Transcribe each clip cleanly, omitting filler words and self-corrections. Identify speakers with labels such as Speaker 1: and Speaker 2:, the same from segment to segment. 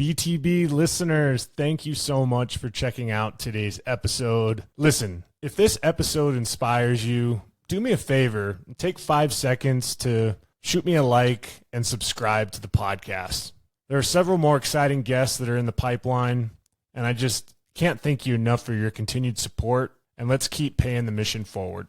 Speaker 1: BTB listeners, thank you so much for checking out today's episode. Listen, if this episode inspires you, do me a favor and take 5 seconds to shoot me a like and subscribe to the podcast. There are several more exciting guests that are in the pipeline, and I just can't thank you enough for your continued support, and let's keep paying the mission forward.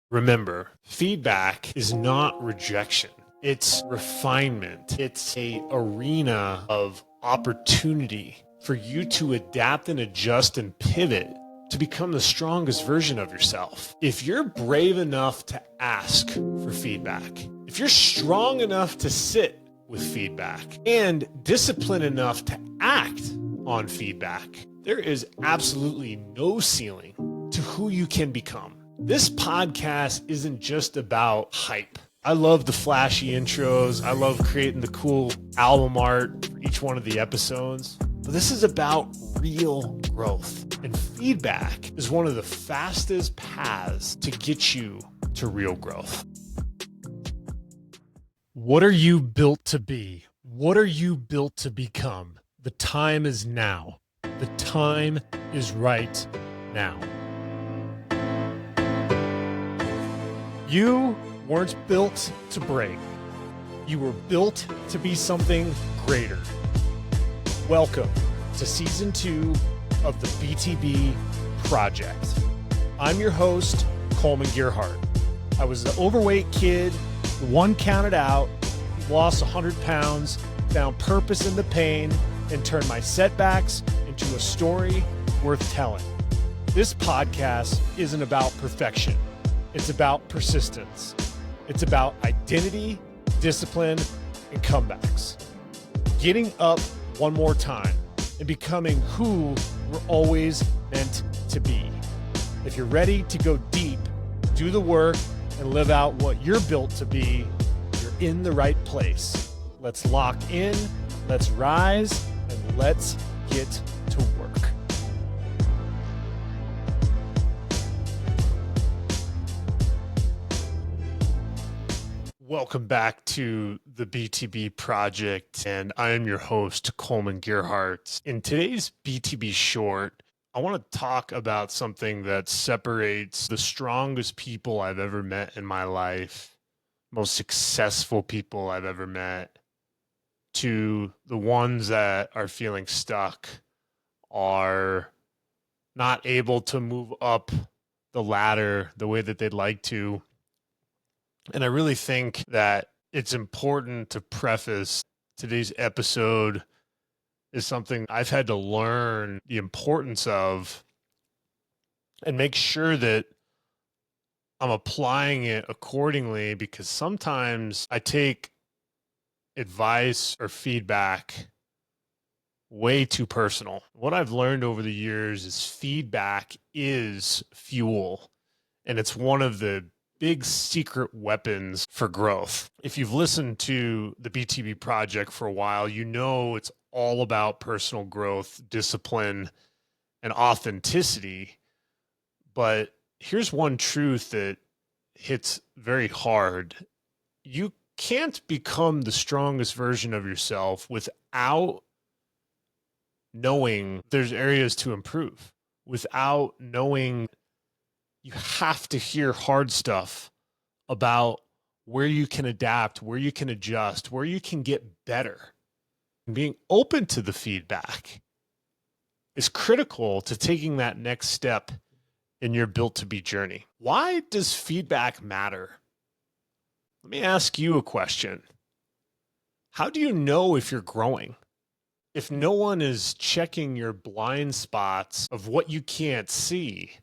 Speaker 1: Remember, feedback is not rejection. It's refinement. It's an arena of opportunity for you to adapt and adjust and pivot to become the strongest version of yourself. If you're brave enough to ask for feedback, if you're strong enough to sit with feedback, and disciplined enough to act on feedback, there is absolutely no ceiling to who you can become. This podcast isn't just about hype. I love the flashy intros. I love creating the cool album art for each one of the episodes. But this is about real growth. And feedback is one of the fastest paths to get you to real growth. What are you built to be? What are you built to become? The time is now. The time is right now. You weren't built to break. You were built to be something greater. Welcome to Season 2 of the BTB Project. I'm your host, Kollman Gearhart. I was an overweight kid, one counted out, lost 100 pounds, found purpose in the pain, and turned my setbacks into a story worth telling. This podcast isn't about perfection. It's about persistence. It's about identity, discipline, and comebacks. Getting up one more time and becoming who we're always meant to be. If you're ready to go deep, do the work, and live out what you're built to be, you're in the right place. Let's lock in, let's rise, and let's get to work. Welcome back to the BTB Project, and I am your host, Kollman Gearhart. In today's BTB Short, I want to talk about something that separates the strongest people I've ever met in my life, most successful people I've ever met, to the ones that are feeling stuck, are not able to move up the ladder the way that they'd like to. And I really think that it's important to preface today's episode is something I've had to learn the importance of and make sure that I'm applying it accordingly, because sometimes I take advice or feedback way too personal. What I've learned over the years is feedback is fuel, and it's one of the big secret weapons for growth. If you've listened to the BTB Project for a while, you know it's all about personal growth, discipline, and authenticity. But here's one truth that hits very hard. You can't become the strongest version of yourself without knowing there's areas to improve, without knowing you have to hear hard stuff about where you can adapt, where you can adjust, where you can get better. And being open to the feedback is critical to taking that next step in your built to be journey. Why does feedback matter? Let me ask you a question. How do you know if you're growing? If no one is checking your blind spots of what you can't see,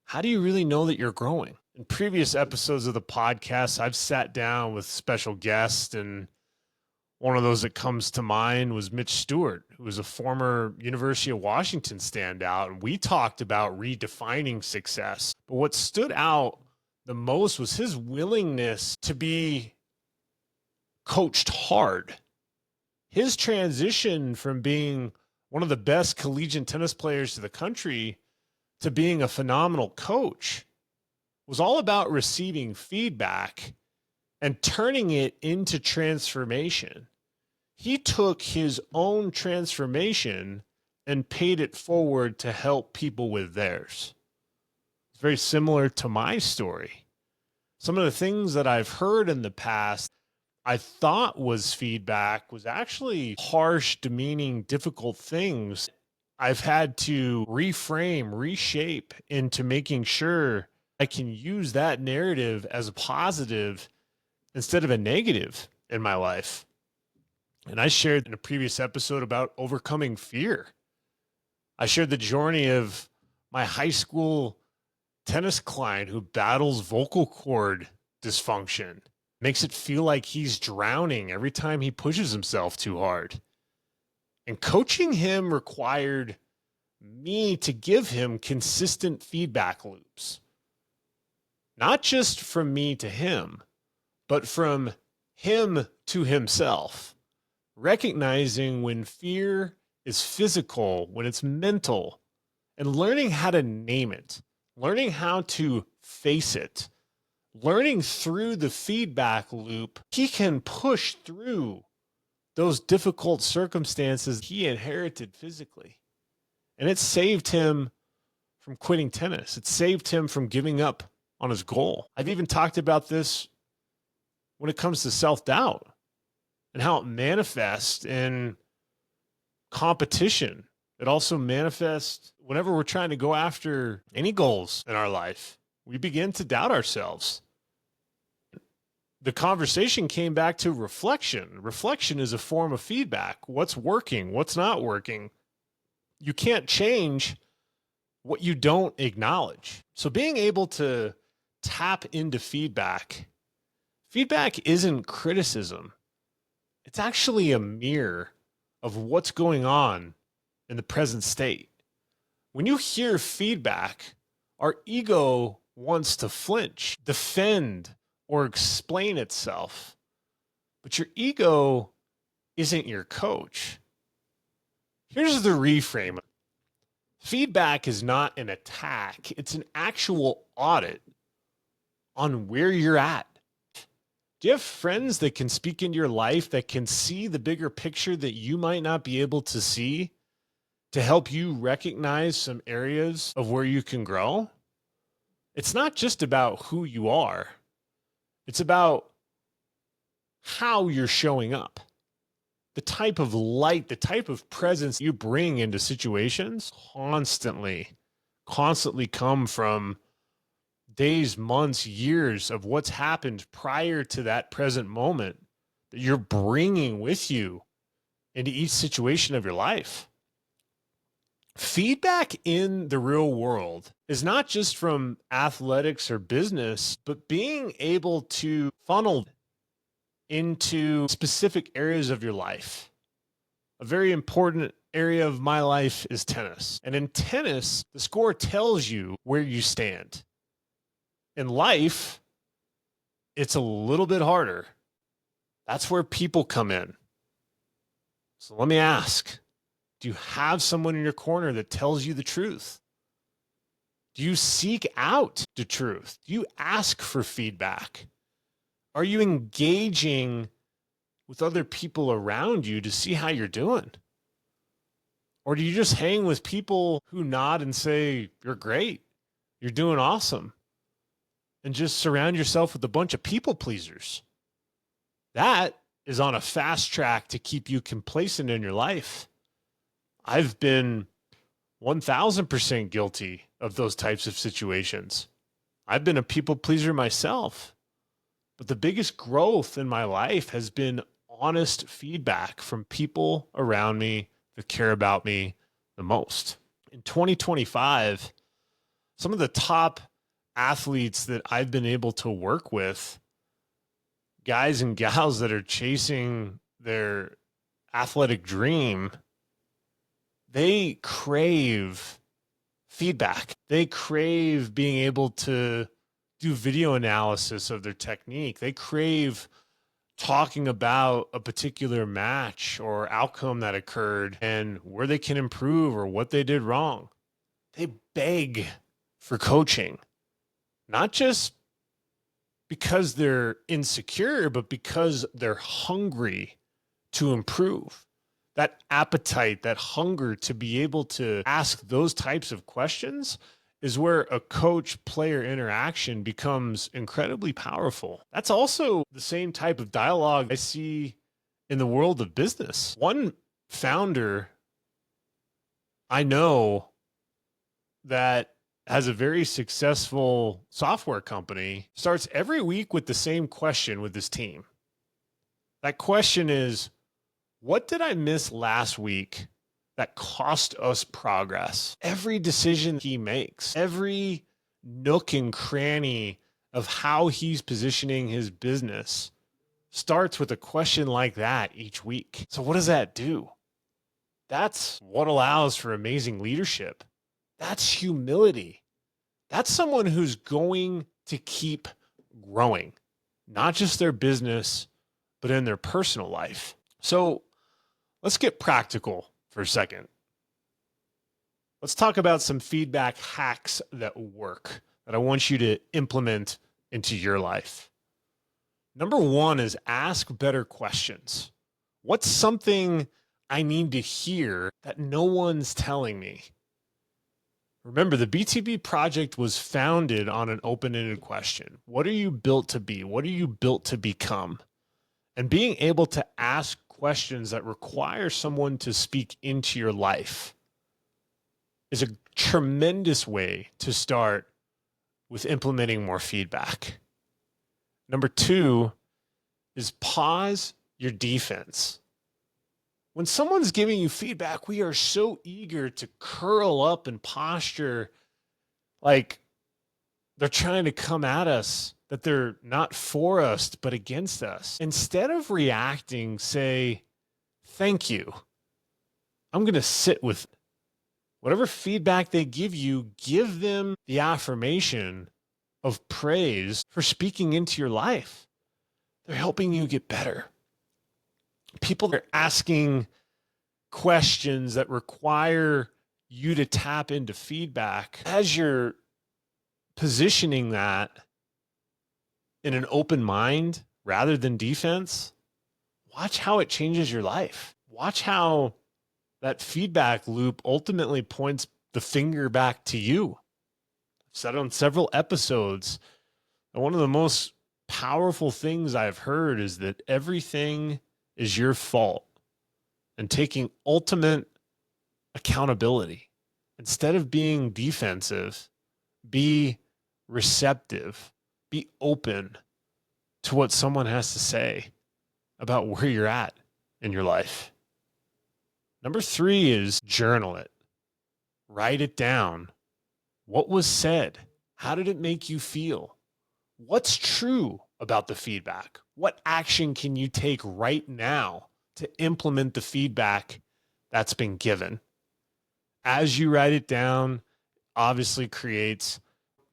Speaker 1: how do you really know that you're growing? In previous episodes of the podcast, I've sat down with special guests, and one of those that comes to mind was Mitch Stewart, who was a former University of Washington standout, and we talked about redefining success. But what stood out the most was his willingness to be coached hard. His transition from being one of the best collegiate tennis players to the country to being a phenomenal coach was all about receiving feedback and turning it into transformation. he took his own transformation and paid it forward to help people with theirs. It's very similar to my story. Some of the things that I've heard in the past I thought was feedback was actually harsh, demeaning, difficult things I've had to reframe, reshape into making sure I can use that narrative as a positive instead of a negative in my life. And I shared in a previous episode about overcoming fear. I shared the journey of my high school tennis client who battles vocal cord dysfunction, makes it feel like he's drowning every time he pushes himself too hard. And coaching him required me to give him consistent feedback loops, not just from me to him, but from him to himself, recognizing when fear is physical, when it's mental, and learning how to name it, learning how to face it, learning through the feedback loop, he can push through those difficult circumstances he inherited physically. And it saved him from quitting tennis. It saved him from giving up on his goal. I've even talked about this when it comes to self-doubt and how it manifests in competition. It also manifests whenever we're trying to go after any goals in our life. We begin to doubt ourselves. The conversation came back to reflection. Reflection is a form of feedback. What's working? What's not working? You can't change what you don't acknowledge. So being able to tap into feedback, feedback isn't criticism. It's actually a mirror of what's going on in the present state. When you hear feedback, our ego wants to flinch, defend, or explain itself. But your ego isn't your coach. Here's the reframe. Feedback is not an attack. It's an actual audit on where you're at. Do you have friends that can speak into your life, that can see the bigger picture that you might not be able to see, to help you recognize some areas of where you can grow? It's not just about who you are. It's about how you're showing up. The type of light, the type of presence you bring into situations constantly come from days, months, years of what's happened prior to that present moment that you're bringing with you into each situation of your life. Feedback in the real world is not just from athletics or business, but being able to funnel into specific areas of your life. A very important area of my life is tennis. And in tennis, the score tells you where you stand. In life, it's a little bit harder. That's where people come in. So let me ask, do you have someone in your corner that tells you the truth? Do you seek out the truth? Do you ask for feedback? Are you engaging with other people around you to see how you're doing? Or do you just hang with people who nod and say, you're great, you're doing awesome, and just surround yourself with a bunch of people pleasers? That is on a fast track to keep you complacent in your life. I've been 1000% guilty of those types of situations. I've been a people pleaser myself. But the biggest growth in my life has been honest feedback from people around me that care about me the most. In 2025, some of the top athletes that I've been able to work with, guys and gals that are chasing their athletic dream, they crave feedback. They crave being able to do video analysis of their technique. They crave talking about a particular match or outcome that occurred and where they can improve or what they did wrong. They beg for coaching, not just because they're insecure, but because they're hungry to improve, that appetite, that hunger to be able to ask those types of questions is where a coach-player interaction becomes incredibly powerful. That's also the same type of dialogue I see in the world of business. One founder I know that has a very successful software company starts every week with the same question with his team. That question is, what did I miss last week that cost us progress? Every decision he makes, every nook and cranny of how he's positioning his business starts with a question like that each week. So what does that do? That's what allows for amazing leadership. That's humility. That's someone who's going to keep growing, not just their business, but in their personal life. So let's get practical for a second. Let's talk about some feedback hacks that work that I want you to implement into your life. Number one is ask better questions. What's something I need to hear that no one's telling me? Remember, the BTB Project was founded on an open-ended question. What are you built to be? What are you built to become? And being able to ask questions that require someone to speak into your life is a tremendous way to start with implementing more feedback. Number two is pause your defense. When someone's giving you feedback, we are so eager to curl up and posture like they're trying to come at us, that they're not for us, but against us. Instead of reacting, say, thank you. I'm going to sit with it. Whatever feedback they give you, give them the affirmation of praise for speaking into your life. They're helping you get better. People are asking questions that require you to tap into feedback. As you're positioning that in an open mind rather than defense, watch how it changes your life. Watch how that feedback loop ultimately points the finger back to you. I've said on several episodes, and one of the most powerful things I've heard is that everything is your fault, and taking ultimate accountability. Instead of being defensive, be receptive, be open to what someone has to say about where you're at in your life. Number three is journal it. Write it down. What was said? How did it make you feel? What's true about the feedback? What action can you take right now to implement the feedback that's been given? As you write it down, obviously creates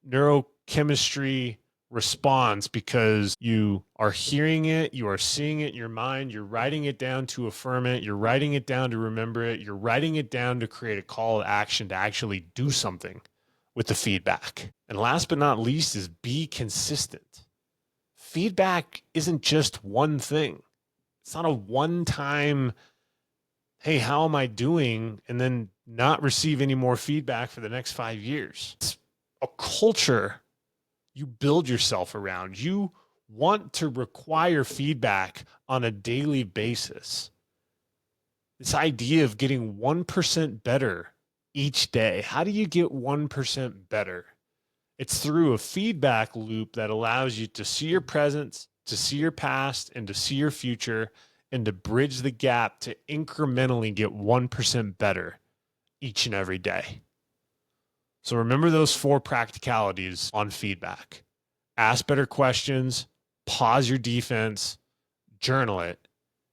Speaker 1: neurochemistry response because you are hearing it, you are seeing it in your mind, you're writing it down to affirm it, you're writing it down to remember it, you're writing it down to create a call to action to actually do something with the feedback. And last but not least is be consistent. Feedback isn't just one thing. It's not a one-time, hey, how am I doing? And then not receive any more feedback for the next 5 years. It's a culture you build yourself around. You want to require feedback on a daily basis. This idea of getting 1% better each day. How do you get 1% better? It's through a feedback loop that allows you to see your present, to see your past, and to see your future, and to bridge the gap to incrementally get 1% better each and every day. So remember those 4 practicalities on feedback. Ask better questions, pause your defense, journal it,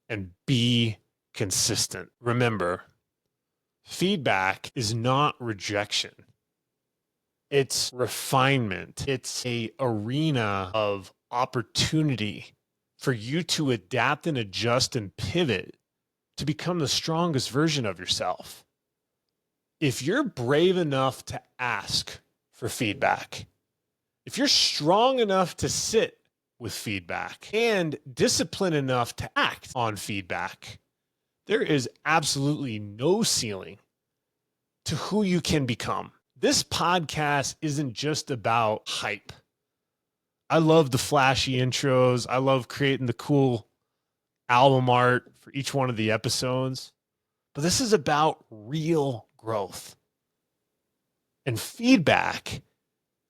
Speaker 1: and be consistent. Remember, feedback is not rejection. It's refinement. It's an arena of opportunity for you to adapt and adjust and pivot to become the strongest version of yourself. If you're brave enough to ask for feedback, if you're strong enough to sit with feedback and disciplined enough to act on feedback, there is absolutely no ceiling to who you can become. This podcast isn't just about hype. I love the flashy intros. I love creating the cool album art for each one of the episodes. But this is about real growth. And feedback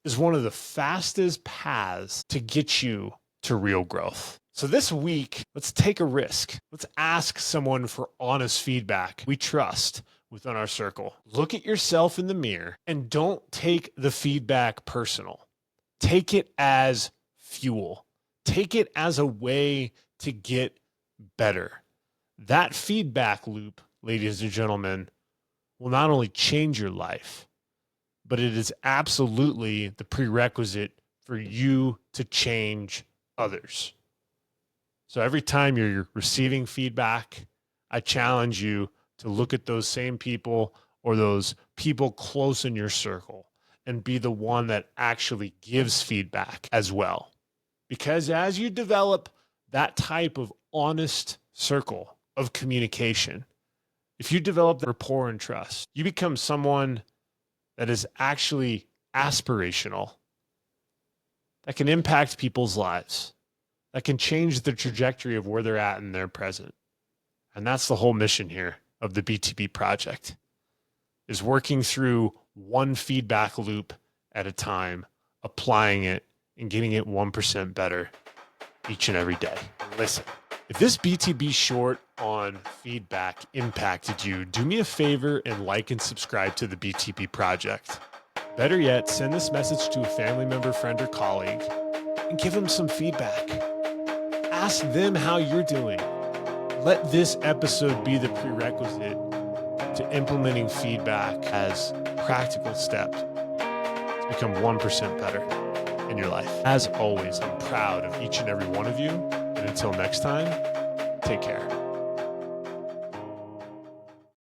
Speaker 1: is one of the fastest paths to get you to real growth. So this week, let's take a risk. Let's ask someone for honest feedback we trust within our circle. Look at yourself in the mirror and don't take the feedback personal. Take it as fuel. Take it as a way to get better. That feedback loop, ladies and gentlemen, will not only change your life, but it is absolutely the prerequisite for you to change others. So every time you're receiving feedback, I challenge you to look at those same people or those people close in your circle and be the one that actually gives feedback as well. Because as you develop that type of honest circle of communication, if you develop the rapport and trust, you become someone that is actually aspirational, that can impact people's lives, that can change the trajectory of where they're at in their present. And that's the whole mission here of the BTB Project, is working through one feedback loop at a time, applying it and getting it 1% better each and every day. Listen, if this BTB short on feedback impacted you, do me a favor and like and subscribe to the BTB Project. Better yet, send this message to a family member, friend, or colleague and give them some feedback. Ask them how you're doing. Let this episode be the prerequisite to implementing feedback as practical steps to become 1% better in your life. As always, I'm proud of each and every one of you. And until next time, take care.